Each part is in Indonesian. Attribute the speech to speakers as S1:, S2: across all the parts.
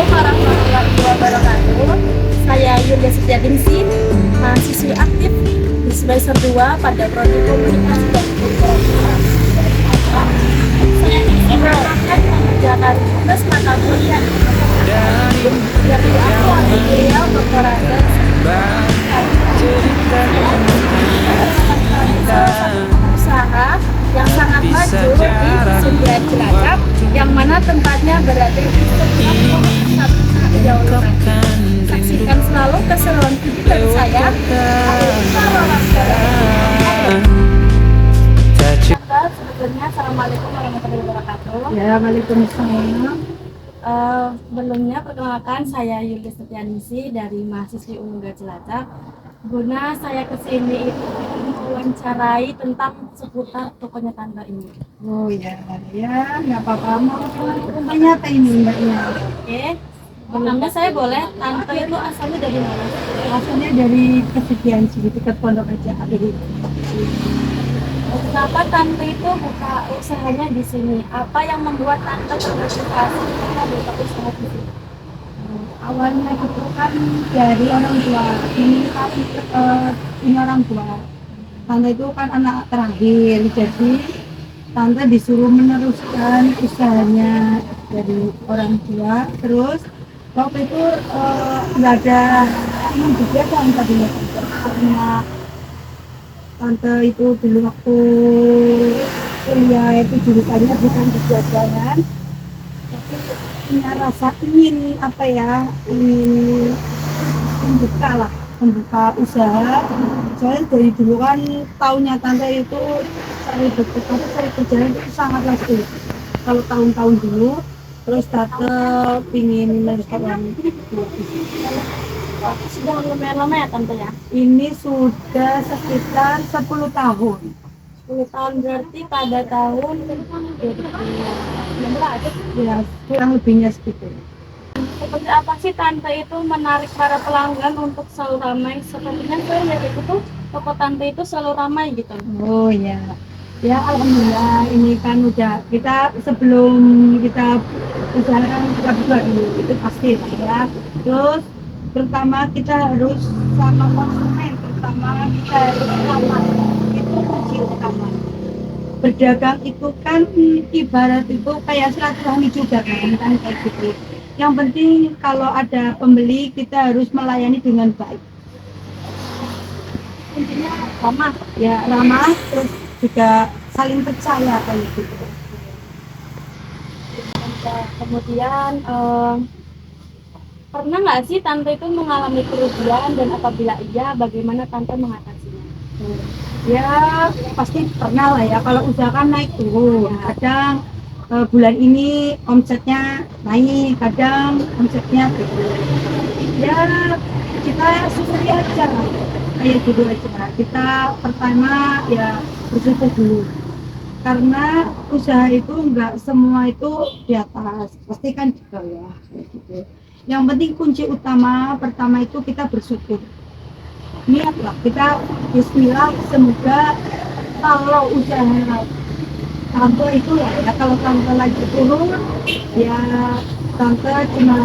S1: warahmatullahi wabarakatuh. Saya Yulia Setianingsih, mahasiswi aktif di semester 2 pada prodi Komunikasi dan Informasi. Saya disempatkan mengerjakan tugas mata kuliah yang diambil oleh beliau Dr. Raden usaha yang sangat maju di Sungai Cilacap, yang mana tempatnya berada di Jauh. Saksikan selalu keseruan video dari saya. Sebetulnya Assalamualaikum warahmatullahi wabarakatuh.
S2: Ya, waalaikumsalam.
S1: Sebelumnya perkenalkan, saya Yulia Setianingsih dari mahasiswi Unmuga Cilacap. Guna saya kesini itu mewawancarai tentang seputar tokonya tante ini.
S2: Oh ya, ya, nggak apa-apa. Mau tanya apa ini mbaknya?
S1: Oke, sebelumnya saya boleh, tante itu asalnya dari mana?
S2: Asalnya dari Kesedihan sih, dekat Pondok Gajah Adir.
S1: Kenapa tante itu buka usahanya di sini? Apa yang membuat tante termotivasi untuk buka usaha di sini?
S2: Awalnya itu kan dari orang tua. Ini orang tua. Tante itu kan anak terakhir, jadi tante disuruh meneruskan usahanya dari orang tua. Terus waktu itu nggak ada ingin juga kan tadinya tante, karena tante itu dulu waktu kuliah itu jurusannya bukan kejajaran, tapi punya rasa ingin apa ya, ingin membuka usaha. Soalnya dari dulu kan tahunnya tante itu cari kerjaan itu sangatlah sulit kalau tahun-tahun dulu. Terus tante ingin meneruskan
S1: Sudah lumayan lama ya tante ya?
S2: ini sudah sekitar 10 tahun.
S1: 10 tahun berarti pada tahun 2016.
S2: Ya, kurang lebihnya segitu.
S1: Seperti apa sih tante itu menarik para pelanggan untuk selalu ramai? Sepertinya saya lihat itu tuh toko tante itu selalu ramai gitu.
S2: Oh ya, ya alhamdulillah ini kan udah kita sebelum kita usahakan kita buka dulu itu pasti lah ya. Terus terutama kita harus sama konsumen, terutama kita harus ramah, itu kunci utama. Berdagang itu kan ibarat itu kayak silaturahmi juga kan kayak gitu. Yang penting kalau ada pembeli kita harus melayani dengan baik.
S1: Intinya ramah.
S2: Ya ramah, terus juga saling percaya kayak gitu.
S1: Kemudian pernah nggak sih tante itu mengalami kerugian, dan apabila iya bagaimana tante mengatasinya?
S2: Ya pasti pernah lah ya, kalau usaha kan naik turun. Kadang bulan ini omsetnya naik, kadang omsetnya turun. Ya kita susah aja kayak gitu aja. Kita pertama ya bersyukur dulu, karena usaha itu enggak semua itu di atas, pasti kan juga ya kayak gitu. Yang penting kunci utama pertama itu kita bersyukur, niatlah kita bismillah, semoga kalau usaha tante itu ya kalau tante lagi turun ya tante cuma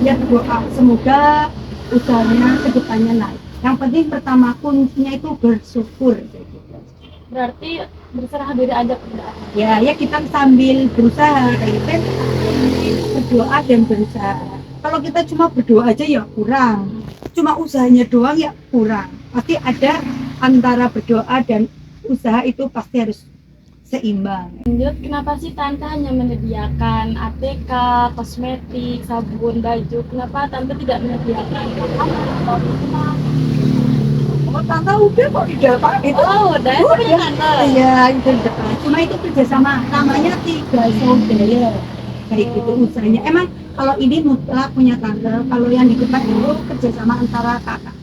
S2: ya doa semoga usahanya kedepannya naik. Yang penting pertama kuncinya itu bersyukur.
S1: Berarti berserah diri aja kepada Allah.
S2: Ya kita sambil berusaha, kita berdoa dan berusaha. Kalau kita cuma berdoa aja ya kurang, cuma usahanya doang ya kurang. Pasti ada antara berdoa dan usaha itu pasti harus seimbang.
S1: Lanjut, kenapa sih tante hanya menyediakan ATK, kosmetik, sabun, baju? Kenapa tante tidak menyediakan
S2: Oh tante udah kok di depan itu.
S1: Oh, udah tante.
S2: Iya itu di depan. Cuma itu kerjasama, namanya 3 saudara. Kayak gitu usahanya. Emang kalau ini mutlak punya tante, kalau yang di depan itu kerjasama antara kakak.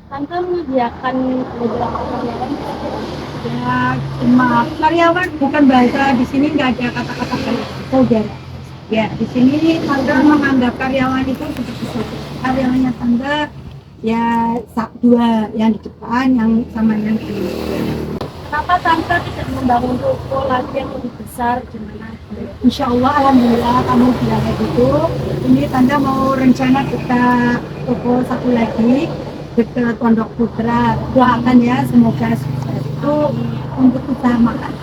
S1: Tante menyediakan beberapa karyawan.
S2: Ya cuma karyawan, bukan bahasa di sini nggak ada kata-kata saudara. Ya di sini tante menganggap karyawan itu seperti saudara. Karyawannya tante ya dua, yang di depan yang sama yang di
S1: Kenapa tante tidak membangun ruko lagi yang lebih besar? Gimana?
S2: Insya Allah, alhamdulillah kamu bilang kayak gitu. Ini tante mau rencana buka toko satu lagi dekat Pondok Putra. Doakan ya, semoga sukses itu untuk usaha makan.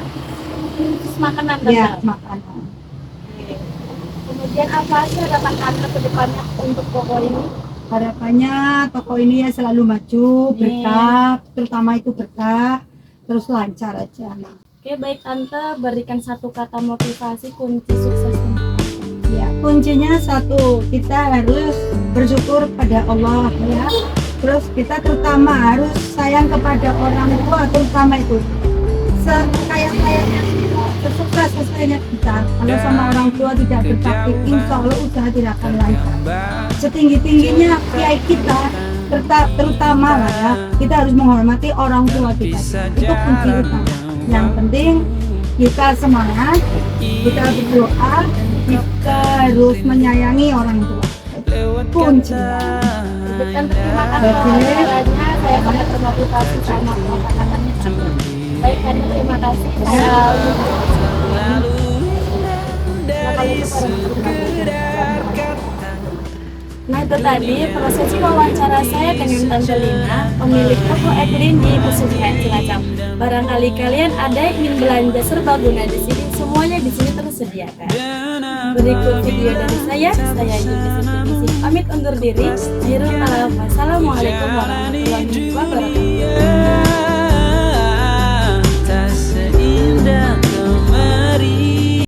S1: Terus makanan
S2: Ya,
S1: Tante.
S2: makanan.
S1: Kemudian apa sih harapan Tante ke depannya untuk toko ini?
S2: Harapannya toko ini ya selalu maju, berkah, terutama itu berkah, terus lancar aja.
S1: Oke, baik Tante, berikan satu kata motivasi kunci sukses untuk Tante.
S2: Ya, kuncinya satu, kita harus bersyukur pada Allah ya. Terus kita terutama harus sayang kepada orang tua, terutama itu. Sekaya-kayanya kita, sesukses-suksesnya kita, kalau sama orang tua tidak berbakti, insya Allah usaha tidak akan lancar. Setinggi-tingginya kiai kita, terutama lah ya, kita harus menghormati orang tua kita. Itu kunci utama. Yang penting kita semangat, kita berdoa, kita harus menyayangi orang tua. Kunci.
S1: Tante, terima kasih wawancaranya. Saya sangat termotivasi sama kata-katanya Tante. Baik Tante, terima kasih. Nah itu tadi prosesi wawancara saya dengan Tante Lina, pemilik toko Ekrin di Pesugihan Cilacap. Barangkali kalian ada yang ingin belanja serbaguna di sini, semuanya di sini tersediakan. Berikut video dari saya Yudi Siti pamit undur diri. Assalamualaikum warahmatullahi wabarakatuh.